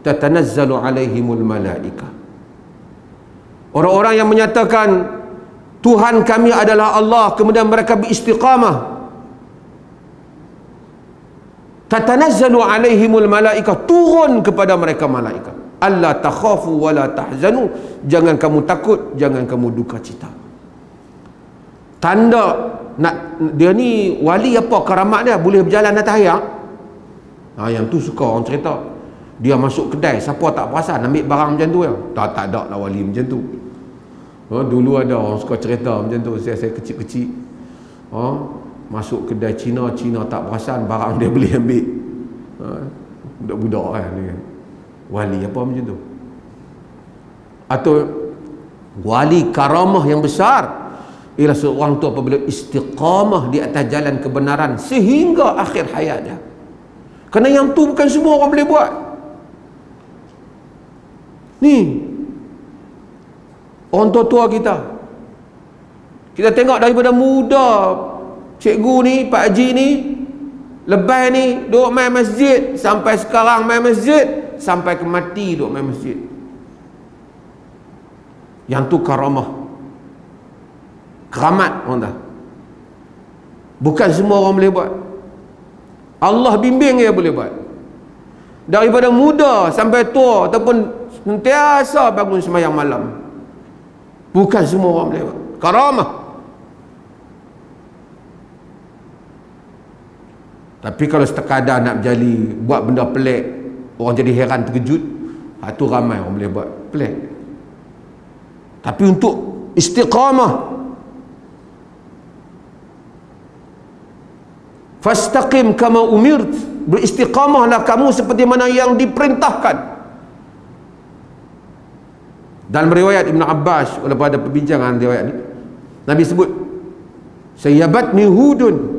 tatanazzalu alaihimul malaikah. Orang-orang yang menyatakan Tuhan kami adalah Allah, kemudian mereka beristiqamah, tatanazzalu alaihimul malaikah, turun kepada mereka malaikat. Alla takhafu wa la tahzanu, jangan kamu takut, jangan kamu duka cita. Tanda nak dia ni wali apa karamat dia, boleh berjalan atas air. Yang tu suka orang cerita. Dia masuk kedai, siapa tak perasan ambil barang macam tu ya. Tak ada lah wali macam tu. Dulu ada orang suka cerita macam tu, saya kecil-kecil. Masuk kedai Cina tak perasan barang dia boleh ambil. Budak-budak kan dia. Wali apa macam tu. Atau wali karamah yang besar, ialah seorang tu apabila istiqamah di atas jalan kebenaran sehingga akhir hayatnya. Kerana yang tu bukan semua orang boleh buat. Ni orang tua-tua kita tengok daripada muda, cikgu ni, Pak Haji ni, lebay ni duduk main masjid, sampai sekarang main masjid, sampai ke mati duduk main masjid. Yang tu karamah, keramat orang dah. Bukan semua orang boleh buat. Allah bimbing dia boleh buat. Daripada muda sampai tua ataupun sentiasa bangun sembahyang malam. Bukan semua orang boleh buat. Karamah. Tapi kalau sekadar nak berjali, buat benda pelik, orang jadi heran terkejut, tu ramai orang boleh buat pelik. Tapi untuk istiqamah, fastaqim kama umirt, beristiqamahlah kamu seperti mana yang diperintahkan. Dalam riwayat Ibn Abbas, walaupun ada perbincangan riwayat ni, Nabi sebut sayyabatni hudun,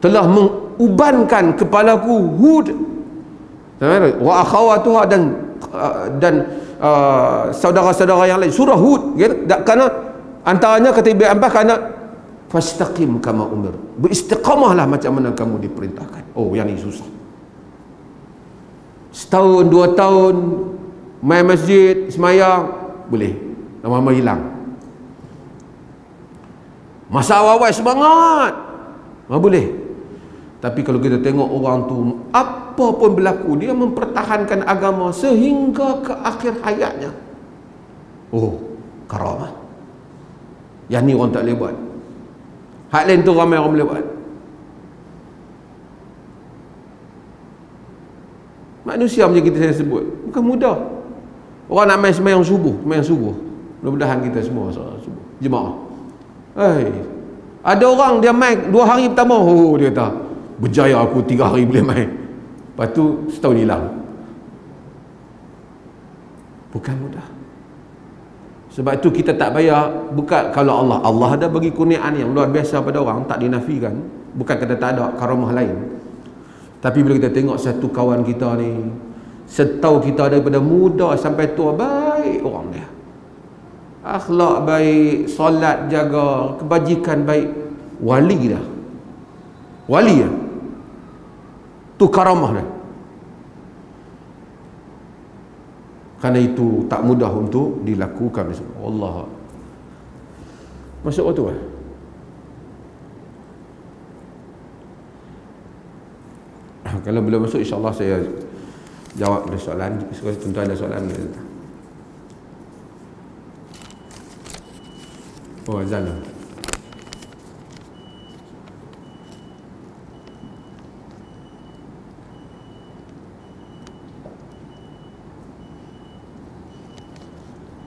telah mengubankan kepalaku Hud wa akhawatuha, dan saudara-saudara yang lain, surah Hud, kerana antaranya kata Ibn Abbas, kerana fastaqim kama umir, beristiqamahlah macam mana kamu diperintahkan. Oh, yang ni susah. Setahun, 2 tahun main masjid, semayang, boleh, lama-lama hilang. Masa awal-awal semangat, boleh. Tapi kalau kita tengok orang tu, apa pun berlaku, dia mempertahankan agama sehingga ke akhir hayatnya. Oh, karamah. Yang ni orang tak boleh buat. Hak lain tu ramai orang boleh buat. Manusia macam kita saya sebut, bukan mudah. Orang nak main sembahyang subuh, mudah-mudahan kita semua subuh jemaah. Ada orang dia main 2 hari pertama, dia kata berjaya aku 3 hari boleh main, lepas tu setahun hilang. Bukan mudah. Sebab itu kita tak payah, bukan kalau Allah ada bagi kurniaan yang luar biasa pada orang, tak dinafikan, bukan kata tak ada karamah lain. Tapi bila kita tengok satu kawan kita ni, setahu kita daripada muda sampai tua, baik orang dia, akhlak baik, solat jaga, kebajikan baik, wali dah, wali dah. Tu karamah dah. Kerana itu tak mudah untuk dilakukan. Allah. Masuk waktu lah. Kalau belum masuk, insyaAllah saya jawab ada soalan. Tentu ada soalan. Oh, azan lah.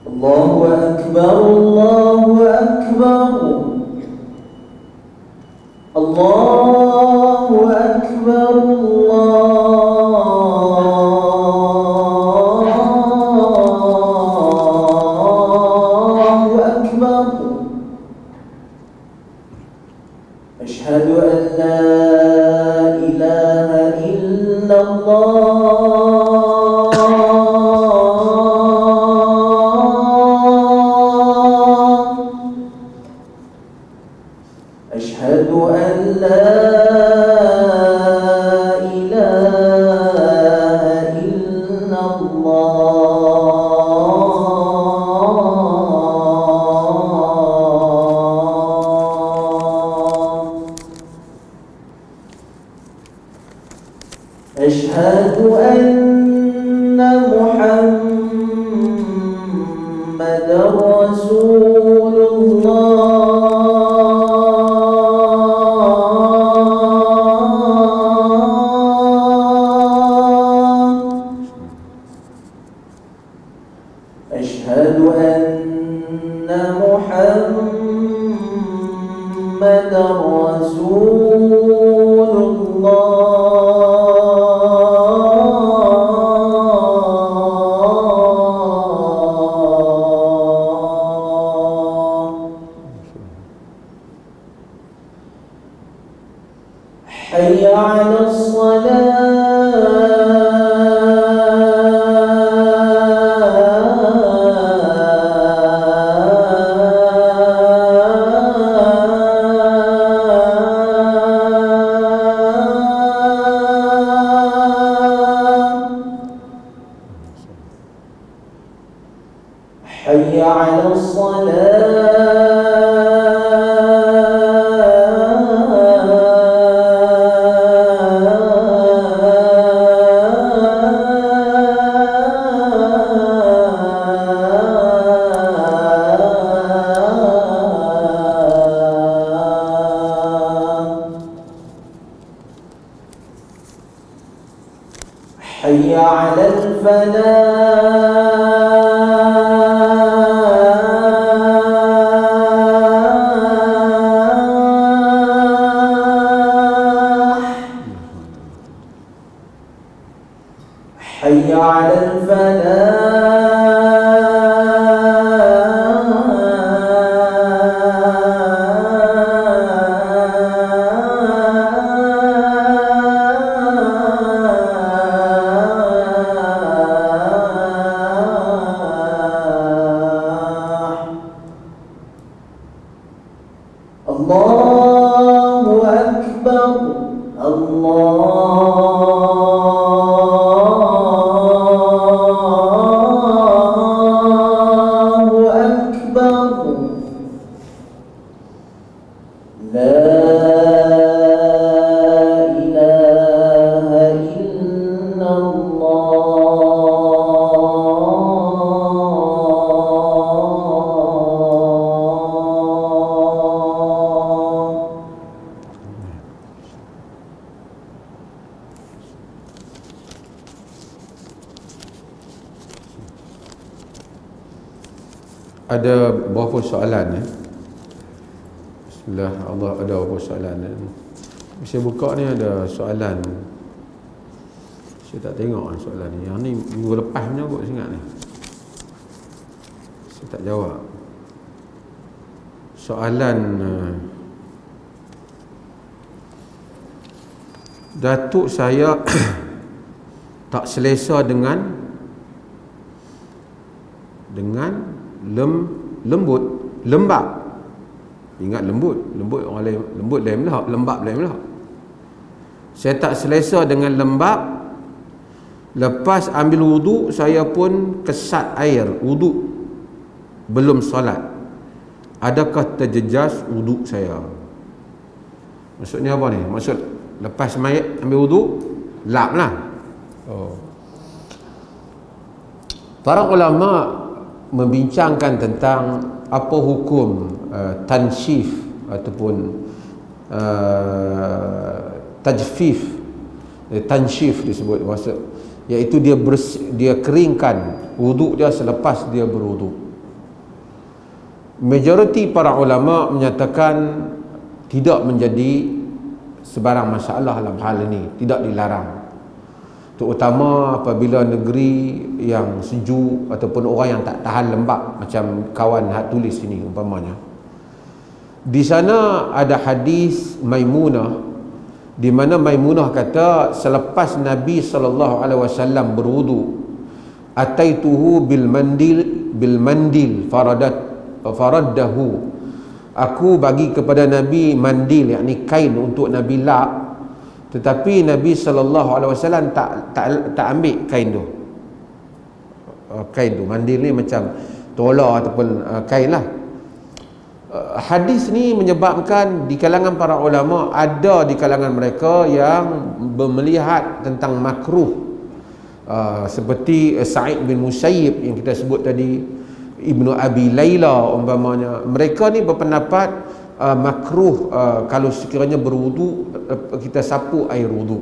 Allahu Akbar, Allahu Akbar, Allahu Akbar, Allahu Akbar. Asyhadu an la ilaha illallah. أشهد أن محمدا رسول الله أشهد أن محمدا رسول الله حي على حي على الفلاح حي على الفلاح الله أكبر الله أكبر لا إله إلا الله. Ada berapa soalan Bismillah, Allah, ada berapa soalan Saya buka ni ada soalan. Saya tak tengok soalan ni. Yang ni minggu lepas punya kot saya ingat ni. Saya tak jawab. Soalan datuk saya tak selesa dengan lembab. Ingat lembut orang lain, lembut lain pula, lembab lain pula. Saya tak selesa dengan lembab. Lepas ambil wuduk, saya pun kesat air wuduk belum solat. Adakah terjejas wuduk saya? Maksudnya apa ni? Maksud lepas mayat ambil wuduk, lap lah. Para ulama membincangkan tentang apa hukum tanshif ataupun tajfif. Tanshif disebut, maksud iaitu dia keringkan wuduk dia selepas dia berwuduk. Majoriti para ulama menyatakan tidak menjadi sebarang masalah dalam hal ini, tidak dilarang. Terutama apabila negeri yang sejuk ataupun orang yang tak tahan lembab, macam kawan hak tulis ini umpamanya. Di sana ada hadis Maimunah, di mana Maimunah kata selepas Nabi SAW berwudu, ataituhu bil mandil faraddahu, aku bagi kepada Nabi mandil, yakni kain untuk Nabi lap, tetapi Nabi SAW tak ambil kain tu. Kain tu, mandil ni macam tola ataupun kain lah. Hadis ni menyebabkan di kalangan para ulama, ada di kalangan mereka yang melihat tentang makruh, seperti Sa'id bin Musayyib yang kita sebut tadi, Ibnu Abi Layla umpamanya. Mereka ni berpendapat makruh kalau sekiranya berwudu kita sapu air wudu,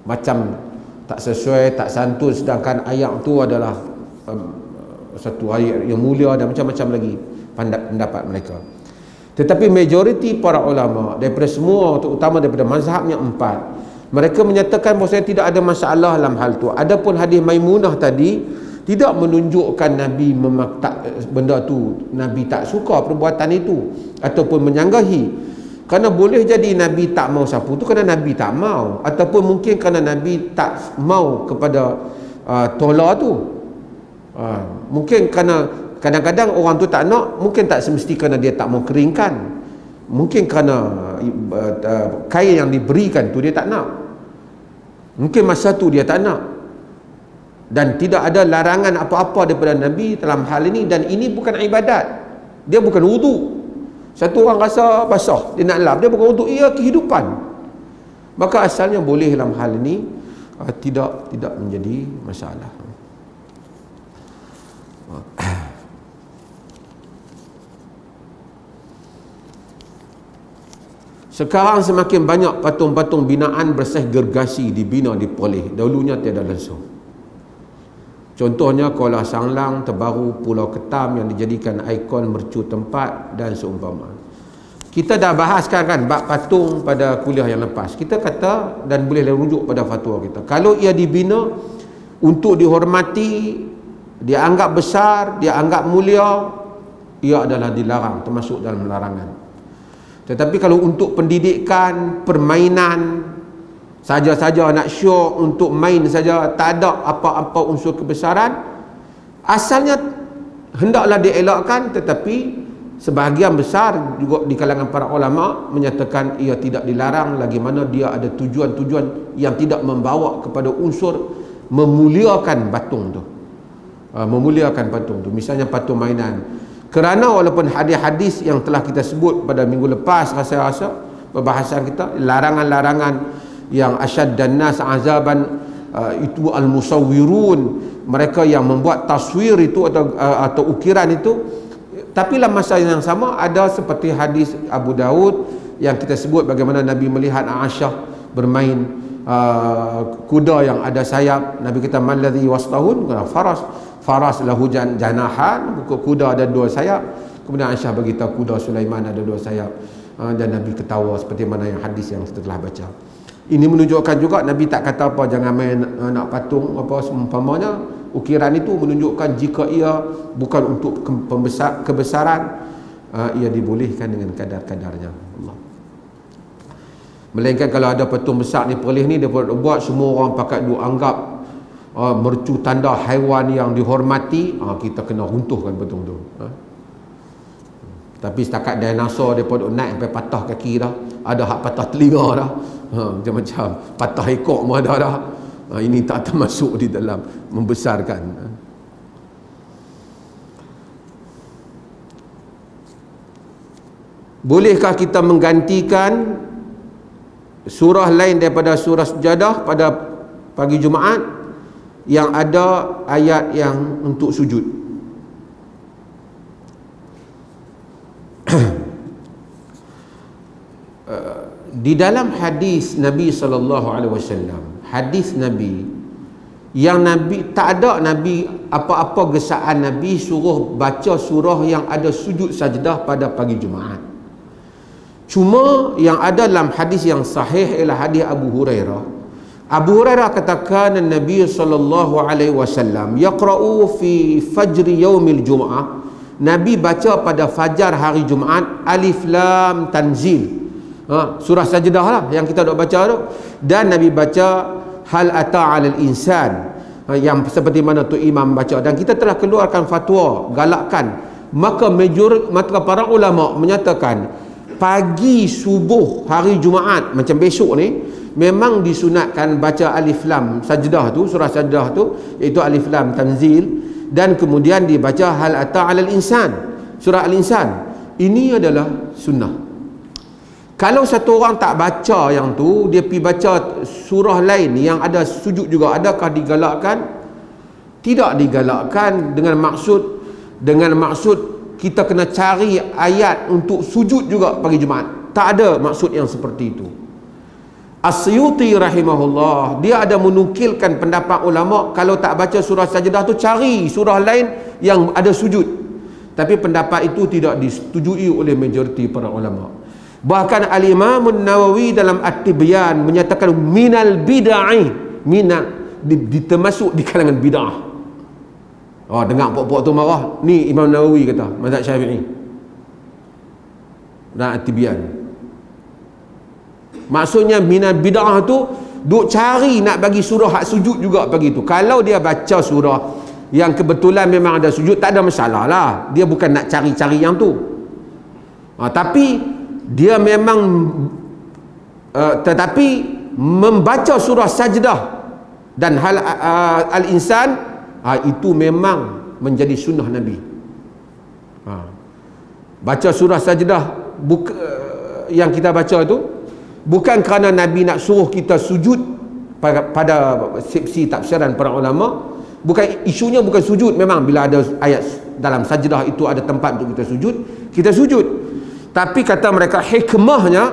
macam tak sesuai, tak santun, sedangkan ayat tu adalah satu ayat yang mulia dan macam-macam lagi pendapat mereka. Tetapi majoriti para ulama daripada semua, terutama daripada mazhab yang empat, mereka menyatakan bahawa tidak ada masalah dalam hal tu. Adapun hadis Maimunah tadi tidak menunjukkan Nabi benda tu, Nabi tak suka perbuatan itu ataupun menyanggahi. Kerana boleh jadi Nabi tak mau sapu tu kerana Nabi tak mau, ataupun mungkin kerana Nabi tak mau kepada tola tu. Mungkin kerana kadang-kadang orang tu tak nak, mungkin tak semesti kerana dia tak mau keringkan, mungkin kerana kain yang diberikan tu dia tak nak, mungkin masa tu dia tak nak. dan tidak ada larangan apa-apa daripada Nabi dalam hal ini, dan ini bukan ibadat, dia bukan wudu. Satu orang rasa basah, dia nak lap, dia bukan wudu, ia kehidupan. Maka asalnya boleh dalam hal ini, tidak menjadi masalah. Sekarang semakin banyak patung-patung binaan bersih gergasi dibina di Perlis. Dahulunya tiada langsung. Contohnya Kuala Sanglang terbaru, Pulau Ketam yang dijadikan ikon mercu tempat dan seumpama. Kita dah bahaskan kan bab patung pada kuliah yang lepas. Kita kata dan boleh rujuk pada fatwa kita. Kalau ia dibina untuk dihormati, dia anggap besar, dia anggap mulia, ia adalah dilarang, termasuk dalam larangan. Tetapi kalau untuk pendidikan, permainan, saja-saja nak syok untuk main saja, tak ada apa-apa unsur kebesaran, asalnya hendaklah dielakkan. Tetapi sebahagian besar juga di kalangan para ulama menyatakan ia tidak dilarang, lagi mana dia ada tujuan-tujuan yang tidak membawa kepada unsur memuliakan patung tu. Memuliakan patung tu, misalnya patung mainan. Kerana walaupun hadis-hadis yang telah kita sebut pada minggu lepas, rasa-rasa perbahasan kita, larangan-larangan yang asyad dan nas azaban, itu al-musawwirun, mereka yang membuat taswir itu atau ukiran itu. Tapi dalam masa yang sama ada seperti hadis Abu Daud yang kita sebut bagaimana Nabi melihat Aisyah bermain kuda yang ada sayap. Nabi kata man ladzi wasdahun, faras lahu janahan, kuda ada dua sayap. Kemudian Aisyah beritahu kuda Sulaiman ada dua sayap, dan Nabi ketawa seperti mana yang hadis yang kita telah baca. Ini menunjukkan juga Nabi tak kata apa jangan main nak patung apa seumpamanya. Ukiran itu menunjukkan jika ia bukan untuk kebesaran, ia dibolehkan dengan kadar-kadarnya. Allah. Melainkan kalau ada patung besar di Perlis ni, dia buat semua orang pakai duk anggap mercu tanda haiwan yang dihormati, kita kena runtuhkan patung tu. Tapi setakat dinosaur dia duk naik sampai patah kaki dah, ada hak patah telinga dah, macam-macam patah ekor pun ada dah. Ini tak termasuk di dalam membesarkan. Bolehkah kita menggantikan surah lain daripada surah Sajadah pada pagi Jumaat yang ada ayat yang untuk sujud? Di dalam hadis Nabi SAW, hadis Nabi yang Nabi tak ada Nabi apa-apa gesaan Nabi suruh baca surah yang ada sujud sajdah pada pagi Jumaat. Cuma yang ada dalam hadis yang sahih ialah hadis Abu Hurairah. Abu Hurairah katakan Nabi SAW yaqra'u fi fajri yaumil Jum'ah, Nabi baca pada fajar hari Jumaat Alif Lam Tanzil, surah Sajdah lah yang kita dok baca tu, dan Nabi baca Hal ata 'alal insan, yang seperti mana tu imam baca, dan kita telah keluarkan fatwa galakkan. Maka para ulama menyatakan pagi subuh hari Jumaat macam besok ni memang disunatkan baca Alif Lam Sajdah tu, surah Sajdah tu, iaitu Alif Lam Tanzil, dan kemudian dibaca Hal ata 'alal insan, surah Al-Insan. Ini adalah sunnah. Kalau satu orang tak baca yang tu, dia pergi baca surah lain yang ada sujud juga, adakah digalakkan? Tidak digalakkan dengan maksud kita kena cari ayat untuk sujud juga pagi Jumaat. Tak ada maksud yang seperti itu. As-Suyuti rahimahullah, dia ada menukilkan pendapat ulama kalau tak baca surah Sajdah tu cari surah lain yang ada sujud. Tapi pendapat itu tidak disetujui oleh majoriti para ulama. Bahkan Al-Imam Nawawi dalam At-Tibyan menyatakan minal bid'ah, termasuk di kalangan bid'ah. Dengar pokok-pokok tu marah. Ni Imam Nawawi kata, mazhab Syafi'i dan At-Tibyan. Maksudnya minal bid'ah tu duk cari nak bagi surah hak sujud juga pagi tu. Kalau dia baca surah yang kebetulan memang ada sujud, tak ada masalah lah. Dia bukan nak cari-cari yang tu. Tapi dia memang tetapi membaca surah Sajdah Dan hal al-insan itu memang menjadi sunnah Nabi. Baca surah sajdah yang kita baca itu bukan kerana Nabi nak suruh kita sujud pada sesi tafsiran para ulama. Bukan, isunya bukan sujud. Memang bila ada ayat dalam sajdah itu ada tempat untuk kita sujud. Tapi kata mereka hikmahnya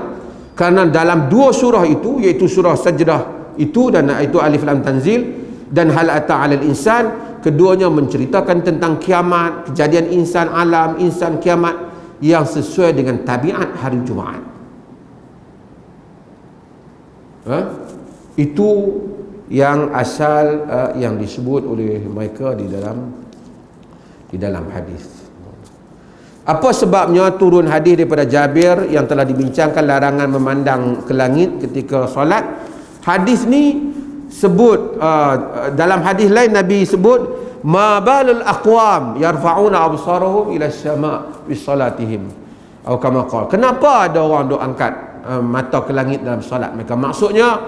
kerana dalam dua surah itu, iaitu surah sajdah itu dan itu Alif Lam Tanzil dan Hal Ata 'alal Insan, keduanya menceritakan tentang kiamat, kejadian insan alam, insan kiamat yang sesuai dengan tabiat hari Jumaat. Itu yang asal yang disebut oleh mereka di dalam hadis. Apa sebabnya turun hadis daripada Jabir yang telah dibincangkan larangan memandang ke langit ketika solat? Hadis ni sebut dalam hadis lain Nabi sebut ma balul aqwam yarfa'una absarahum ila as-sama' fi salatihim atau kama qala. Kenapa ada orang duk angkat mata ke langit dalam solat mereka? Maksudnya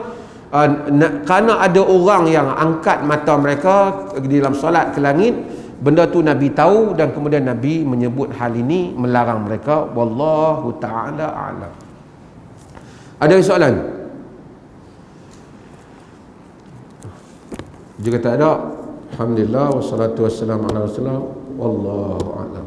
kerana ada orang yang angkat mata mereka di dalam solat ke langit. Benda tu Nabi tahu dan kemudian Nabi menyebut hal ini, melarang mereka. Wallahu ta'ala a'lam. Ada soalan? Jika tak ada, alhamdulillah wassalatu wassalamu ala rasulillah wallahu a'lam.